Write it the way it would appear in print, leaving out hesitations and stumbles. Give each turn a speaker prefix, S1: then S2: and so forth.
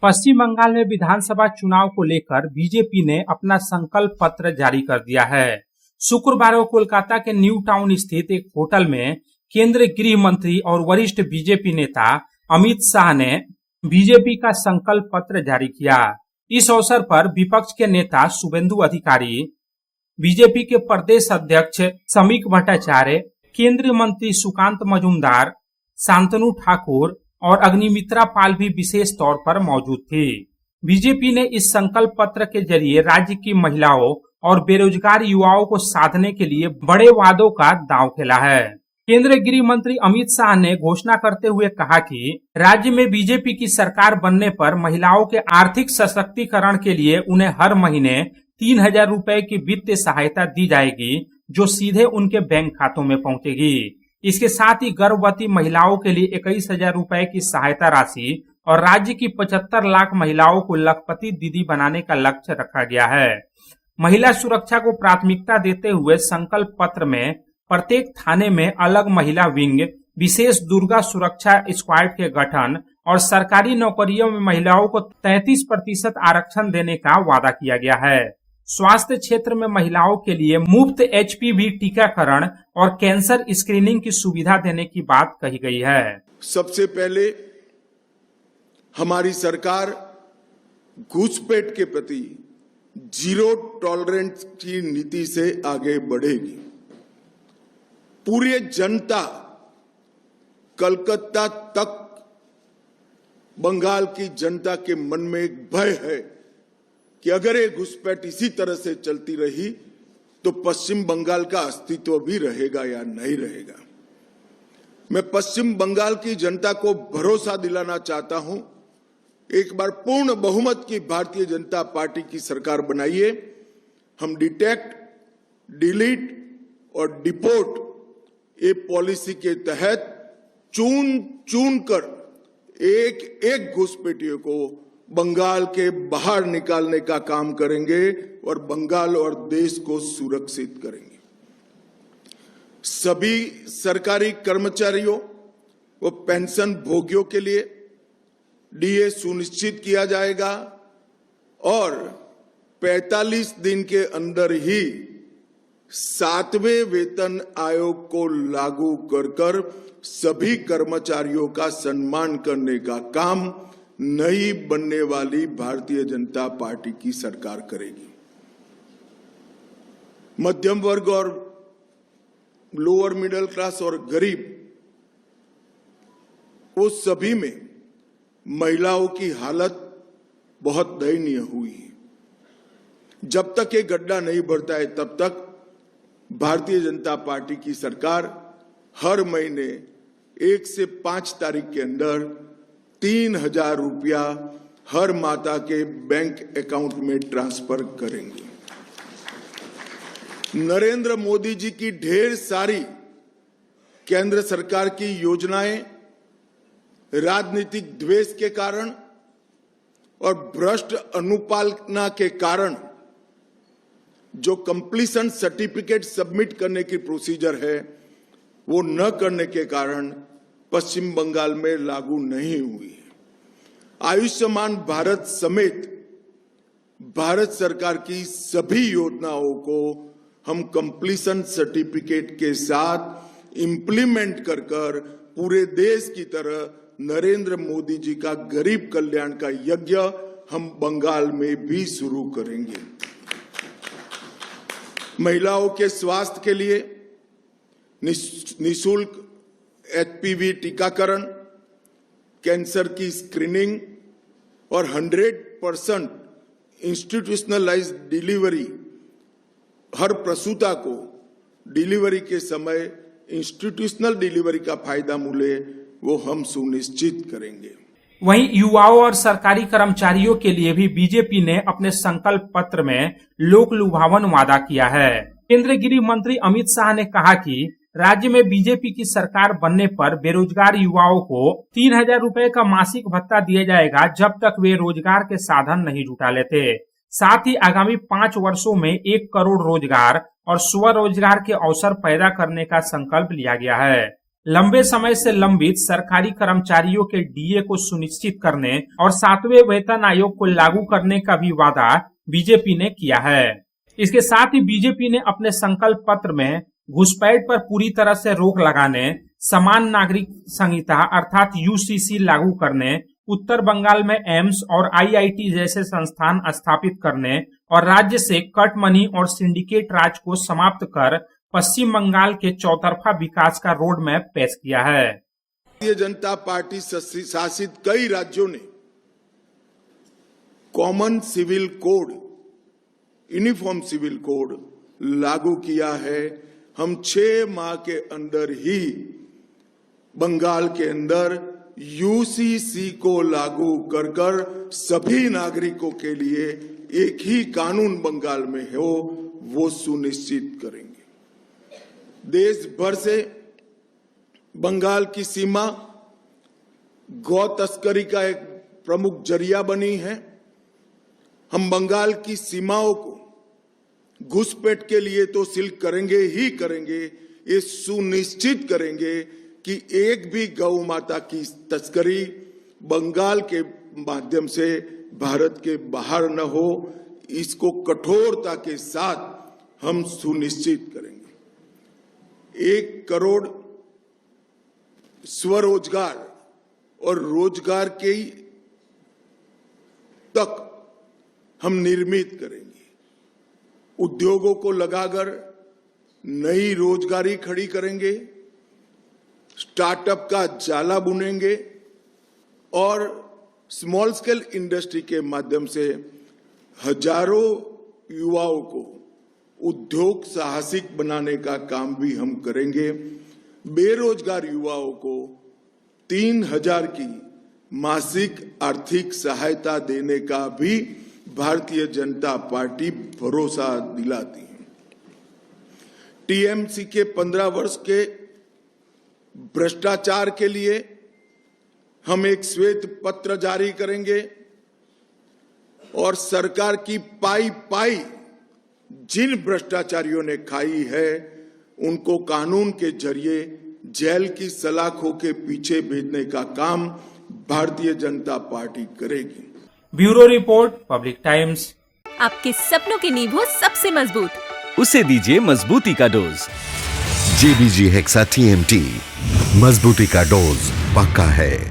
S1: पश्चिम बंगाल में विधानसभा चुनाव को लेकर बीजेपी ने अपना संकल्प पत्र जारी कर दिया है। शुक्रवार को कोलकाता के न्यू टाउन स्थित एक होटल में केंद्रीय गृह मंत्री और वरिष्ठ बीजेपी नेता अमित शाह ने बीजेपी का संकल्प पत्र जारी किया। इस अवसर पर विपक्ष के नेता शुभेंदु अधिकारी, बीजेपी के प्रदेश अध्यक्ष समीक भट्टाचार्य, केंद्रीय मंत्री सुकांत मजूमदार, शांतनु ठाकुर और अग्निमित्रा पाल भी विशेष तौर पर मौजूद थी। बीजेपी ने इस संकल्प पत्र के जरिए राज्य की महिलाओं और बेरोजगार युवाओं को साधने के लिए बड़े वादों का दांव खेला है। केंद्रीय गृह मंत्री अमित शाह ने घोषणा करते हुए कहा कि राज्य में बीजेपी की सरकार बनने पर महिलाओं के आर्थिक सशक्तिकरण के लिए उन्हें हर महीने 3,000 रुपए की वित्तीय सहायता दी जाएगी, जो सीधे उनके बैंक खातों में पहुंचेगी। इसके साथ ही गर्भवती महिलाओं के लिए 21,000 रुपए की सहायता राशि और राज्य की 75 लाख महिलाओं को लखपति दीदी बनाने का लक्ष्य रखा गया है। महिला सुरक्षा को प्राथमिकता देते हुए संकल्प पत्र में प्रत्येक थाने में अलग महिला विंग, विशेष दुर्गा सुरक्षा स्क्वाड के गठन और सरकारी नौकरियों में महिलाओं को 33% आरक्षण देने का वादा किया गया है। स्वास्थ्य क्षेत्र में महिलाओं के लिए मुफ्त HPV टीकाकरण और कैंसर स्क्रीनिंग की सुविधा देने की बात कही गई है।
S2: सबसे पहले हमारी सरकार घुसपैठ के प्रति जीरो टॉलरेंस की नीति से आगे बढ़ेगी। पूरी जनता कलकत्ता तक बंगाल की जनता के मन में एक भय है कि अगर ये घुसपैठ इसी तरह से चलती रही तो पश्चिम बंगाल का अस्तित्व भी रहेगा या नहीं रहेगा। मैं पश्चिम बंगाल की जनता को भरोसा दिलाना चाहता हूं, एक बार पूर्ण बहुमत की भारतीय जनता पार्टी की सरकार बनाइए। हम डिटेक्ट, डिलीट और डिपोर्ट ये पॉलिसी के तहत चुन कर एक एक घुसपैठियों को बंगाल के बाहर निकालने का काम करेंगे और बंगाल और देश को सुरक्षित करेंगे। सभी सरकारी कर्मचारियों व पेंशन भोगियों के लिए DA सुनिश्चित किया जाएगा और 45 दिन के अंदर ही 7वें वेतन आयोग को लागू कर सभी कर्मचारियों का सम्मान करने का काम नई बनने वाली भारतीय जनता पार्टी की सरकार करेगी। मध्यम वर्ग और लोअर मिडिल क्लास और गरीब, वो सभी में महिलाओं की हालत बहुत दयनीय हुई है। जब तक ये गड्ढा नहीं भरता है तब तक भारतीय जनता पार्टी की सरकार हर महीने 1 से 5 तारीख के अंदर 3,000 रुपया हर माता के बैंक अकाउंट में ट्रांसफर करेंगे। नरेंद्र मोदी जी की ढेर सारी केंद्र सरकार की योजनाएं राजनीतिक द्वेष के कारण और भ्रष्ट अनुपालना के कारण जो कंप्लीशन सर्टिफिकेट सबमिट करने की प्रोसीजर है वो न करने के कारण पश्चिम बंगाल में लागू नहीं हुई है। आयुष्मान भारत समेत भारत सरकार की सभी योजनाओं को हम कंप्लीशन सर्टिफिकेट के साथ इंप्लीमेंट कर पूरे देश की तरह नरेंद्र मोदी जी का गरीब कल्याण का यज्ञ हम बंगाल में भी शुरू करेंगे। महिलाओं के स्वास्थ्य के लिए निःशुल्क HPV टीकाकरण, कैंसर की स्क्रीनिंग और 100% इंस्टीट्यूशनलाइज्ड डिलीवरी, हर प्रसूता को डिलीवरी के समय इंस्टीट्यूशनल डिलीवरी का फायदा मिले, वो हम सुनिश्चित करेंगे।
S1: वहीं युवाओं और सरकारी कर्मचारियों के लिए भी बीजेपी ने अपने संकल्प पत्र में लोक लुभावन वादा किया है। केंद्रीय गृह मंत्री अमित शाह ने कहा कि राज्य में बीजेपी की सरकार बनने पर बेरोजगार युवाओं को 3,000 रुपए का मासिक भत्ता दिया जाएगा, जब तक वे रोजगार के साधन नहीं जुटा लेते। साथ ही आगामी 5 वर्षों में 1 करोड़ रोजगार और स्वरोजगार के अवसर पैदा करने का संकल्प लिया गया है। लंबे समय से लंबित सरकारी कर्मचारियों के डीए को सुनिश्चित करने और 7वें वेतन आयोग को लागू करने का भी वादा बीजेपी ने किया है। इसके साथ ही बीजेपी ने अपने संकल्प पत्र में घुसपैठ पर पूरी तरह से रोक लगाने, समान नागरिक संहिता अर्थात यूसीसी लागू करने, उत्तर बंगाल में एम्स और आईआईटी जैसे संस्थान स्थापित करने और राज्य से कट मनी और सिंडिकेट राज को समाप्त कर पश्चिम बंगाल के चौतरफा विकास का रोड मैप पेश किया है।
S2: भारतीय जनता पार्टी शासित कई राज्यों ने common civil code, uniform civil code लागू किया है। हम 6 माह के अंदर ही बंगाल के अंदर यूसीसी को लागू कर सभी नागरिकों के लिए एक ही कानून बंगाल में हो, वो सुनिश्चित करेंगे। देश भर से बंगाल की सीमा गौ तस्करी का एक प्रमुख जरिया बनी है। हम बंगाल की सीमाओं को घुसपैठ के लिए तो सील करेंगे ही करेंगे, ये सुनिश्चित करेंगे कि एक भी गौ माता की तस्करी बंगाल के माध्यम से भारत के बाहर न हो, इसको कठोरता के साथ हम सुनिश्चित करेंगे। 1 करोड़ स्वरोजगार और रोजगार के तक हम निर्मित करेंगे। उद्योगों को लगाकर नई रोजगारी खड़ी करेंगे, स्टार्टअप का जाला बुनेंगे और स्मॉल स्केल इंडस्ट्री के माध्यम से हजारों युवाओं को उद्योग साहसिक बनाने का काम भी हम करेंगे। बेरोजगार युवाओं को 3000 की मासिक आर्थिक सहायता देने का भी भारतीय जनता पार्टी भरोसा दिलाती है। टीएमसी के 15 वर्ष के भ्रष्टाचार के लिए हम एक श्वेत पत्र जारी करेंगे और सरकार की पाई जिन भ्रष्टाचारियों ने खाई है उनको कानून के जरिए जेल की सलाखों के पीछे भेजने का काम भारतीय जनता पार्टी करेगी।
S1: Bureau report, public times.
S3: आपके सपनों की नींव हो सबसे मजबूत,
S4: उसे दीजिए मजबूती का डोज।
S5: JBG हेक्सा TMT, मजबूती का डोज पक्का है।